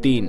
3,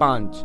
5,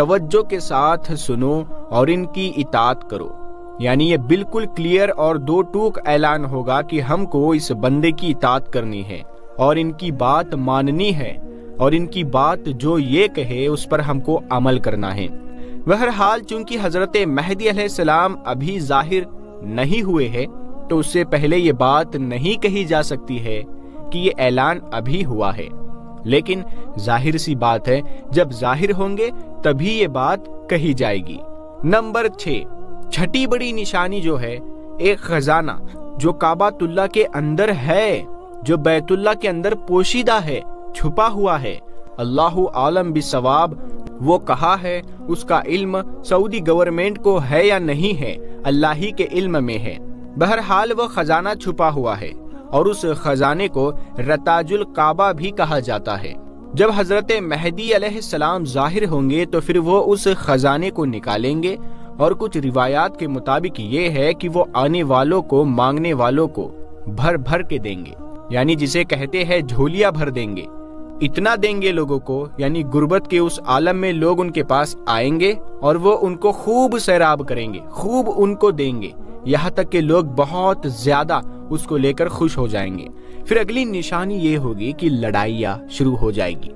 توجہ کے ساتھ سنو اور ان کی اطاعت کرو۔ یعنی یہ بالکل کلیئر اور دو ٹوک اعلان ہوگا کہ ہم کو اس بندے کی اطاعت کرنی ہے اور ان کی بات ماننی ہے، اور ان کی بات جو یہ کہے اس پر ہم کو عمل کرنا ہے۔ بہرحال چونکہ حضرت مہدی علیہ السلام ابھی ظاہر نہیں ہوئے ہیں، تو اس سے پہلے یہ بات نہیں کہی جا سکتی ہے کہ یہ اعلان ابھی ہوا ہے، لیکن ظاہر سی بات ہے جب ظاہر ہوں گے تبھی یہ بات کہی جائے گی۔ نمبر 6، چھٹی بڑی نشانی جو ہے ایک خزانہ جو کعبۃ اللہ کے اندر ہے، جو بیت اللہ کے اندر پوشیدہ ہے، چھپا ہوا ہے۔ اللہ عالم بالصواب، وہ کہا ہے اس کا علم سعودی گورنمنٹ کو ہے یا نہیں ہے، اللہ ہی کے علم میں ہے۔ بہرحال وہ خزانہ چھپا ہوا ہے اور اس خزانے کو رتاج الکعبہ بھی کہا جاتا ہے۔ جب حضرت مہدی علیہ السلام ظاہر ہوں گے تو پھر وہ اس خزانے کو نکالیں گے، اور کچھ روایات کے مطابق یہ ہے کہ وہ آنے والوں کو، مانگنے والوں کو بھر بھر کے دیں گے، یعنی جسے کہتے ہیں جھولیاں بھر دیں گے۔ اتنا دیں گے لوگوں کو، یعنی غربت کے اس عالم میں لوگ ان کے پاس آئیں گے اور وہ ان کو خوب سیراب کریں گے، خوب ان کو دیں گے، یہاں تک کہ لوگ بہت زیادہ اس کو لے کر خوش ہو جائیں گے۔ پھر اگلی نشانی یہ ہوگی کہ لڑائیاں شروع ہو جائے گی،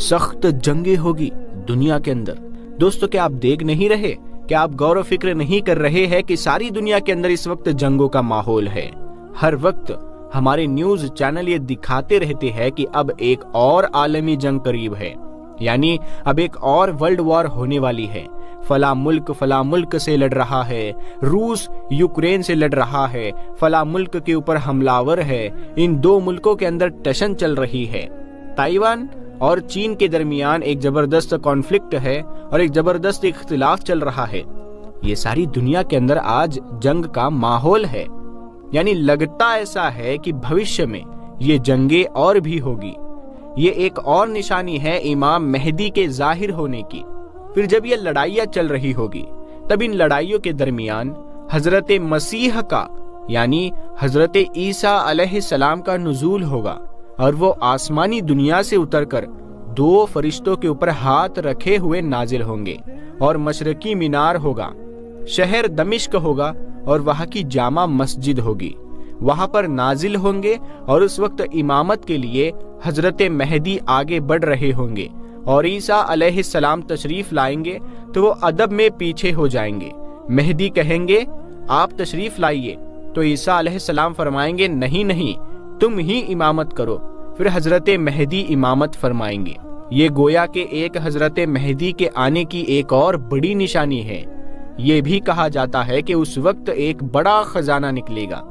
سخت جنگیں ہوگی دنیا کے اندر۔ دوستو کیا آپ دیکھ نہیں رہے، کیا آپ غور و فکر نہیں کر رہے ہیں کہ ساری دنیا کے اندر اس وقت جنگوں کا ماحول ہے؟ ہر وقت ہمارے نیوز چینل یہ دکھاتے رہتے ہیں کہ اب ایک اور عالمی جنگ قریب ہے، یعنی اب ایک اور ورلڈ وار ہونے والی ہے۔ فلاں ملک سے لڑ رہا ہے، روس یوکرین سے لڑ رہا ہے، فلاں ملک کے اوپر حملہ آور ہے، ان دو ملکوں کے اندر ٹشن چل رہی ہے۔ تائیوان اور چین کے درمیان ایک زبردست کانفلکٹ ہے اور ایک زبردست اختلاف چل رہا ہے۔ یہ ساری دنیا کے اندر آج جنگ کا ماحول ہے، یعنی لگتا ایسا ہے کہ بھوشیہ میں یہ جنگیں اور بھی ہوگی۔ یہ ایک اور نشانی ہے امام مہدی کے ظاہر ہونے کی۔ پھر جب یہ لڑائیاں چل رہی ہوگی تب ان لڑائیوں کے درمیان حضرت مسیح کا، یعنی حضرت عیسیٰ علیہ السلام کا نزول ہوگا، اور وہ آسمانی دنیا سے اتر کر دو فرشتوں کے اوپر ہاتھ رکھے ہوئے نازل ہوں گے، اور مشرقی مینار ہوگا، شہر دمشق ہوگا، اور وہاں کی جامع مسجد ہوگی، وہاں پر نازل ہوں گے، اور اس وقت امامت کے لیے حضرت مہدی آگے بڑھ رہے ہوں گے، اور عیسیٰ علیہ السلام تشریف لائیں گے تو وہ ادب میں پیچھے ہو جائیں گے۔ مہدی کہیں گے آپ تشریف لائیے، تو عیسیٰ علیہ السلام فرمائیں گے نہیں تم ہی امامت کرو، پھر حضرت مہدی امامت فرمائیں گے۔ یہ گویا کہ ایک حضرت مہدی کے آنے کی ایک اور بڑی نشانی ہے۔ یہ بھی کہا جاتا ہے کہ اس وقت ایک بڑا خزانہ نکلے گا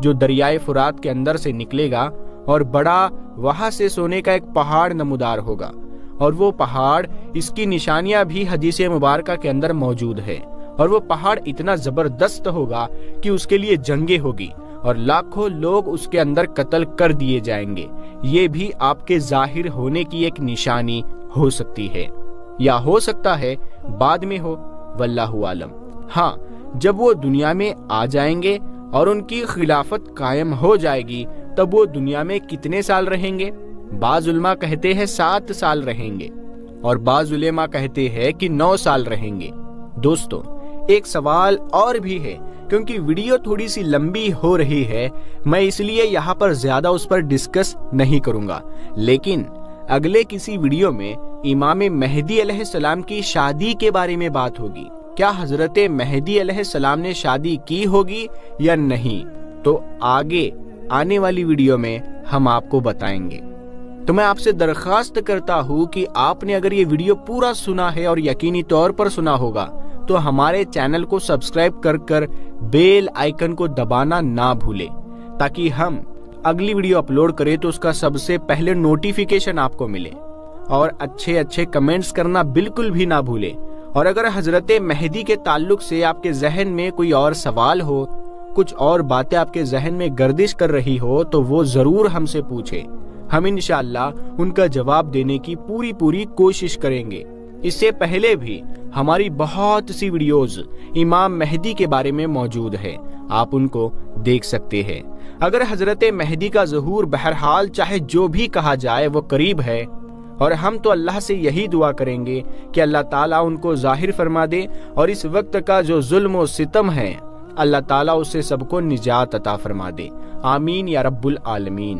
جو دریائے فرات کے اندر سے نکلے گا، اور بڑا وہاں سے سونے کا ایک پہاڑ نمودار ہوگا، اور وہ پہاڑ، اس کی نشانیاں بھی حدیث مبارکہ کے اندر موجود ہے، اور وہ پہاڑ اتنا زبردست ہوگا کہ اس کے لیے جنگیں ہوگی اور لاکھوں لوگ اس کے اندر قتل کر دیے جائیں گے۔ یہ بھی آپ کے ظاہر ہونے کی ایک نشانی ہو سکتی ہے، یا ہو سکتا ہے بعد میں ہو، واللہ عالم۔ ہاں، جب وہ دنیا میں آ جائیں گے اور ان کی خلافت قائم ہو جائے گی تب وہ دنیا میں کتنے سال رہیں گے؟ بعض علماء کہتے ہیں 7 سال رہیں گے، اور بعض علماء کہتے ہیں کہ 9 سال رہیں گے۔ دوستو ایک سوال اور بھی ہے، کیونکہ ویڈیو تھوڑی سی لمبی ہو رہی ہے، میں اس لیے یہاں پر زیادہ اس پر ڈسکس نہیں کروں گا، لیکن اگلے کسی ویڈیو میں امام مہدی علیہ السلام کی شادی کے بارے میں بات ہوگی۔ کیا حضرت مہدی علیہ السلام نے شادی کی ہوگی یا نہیں، تو آگے آنے والی ویڈیو میں ہم آپ کو بتائیں گے۔ تو میں آپ سے درخواست کرتا ہوں کہ آپ نے اگر یہ ویڈیو پورا سنا ہے اور یقینی طور پر سنا ہوگا تو ہمارے چینل کو سبسکرائب کر کر بیل آئیکن کو دبانا نہ بھولے، تاکہ ہم اگلی ویڈیو اپلوڈ کریں تو اس کا سب سے پہلے نوٹیفیکیشن آپ کو ملے، اور اچھے کمنٹس کرنا بالکل بھی نہ بھولے۔ اور اگر حضرت مہدی کے تعلق سے آپ کے ذہن میں کوئی اور سوال ہو، کچھ اور باتیں آپ کے ذہن میں گردش کر رہی ہو، تو وہ ضرور ہم سے پوچھیں، ہم انشاءاللہ ان کا جواب دینے کی پوری کوشش کریں گے۔ اس سے پہلے بھی ہماری بہت سی ویڈیوز امام مہدی کے بارے میں موجود ہے، آپ ان کو دیکھ سکتے ہیں۔ اگر حضرت مہدی کا ظہور بہرحال چاہے جو بھی کہا جائے وہ قریب ہے، اور ہم تو اللہ سے یہی دعا کریں گے کہ اللہ تعالیٰ ان کو ظاہر فرما دے اور اس وقت کا جو ظلم و ستم ہے اللہ تعالیٰ اسے سب کو نجات عطا فرما دے۔ آمین یا رب العالمین۔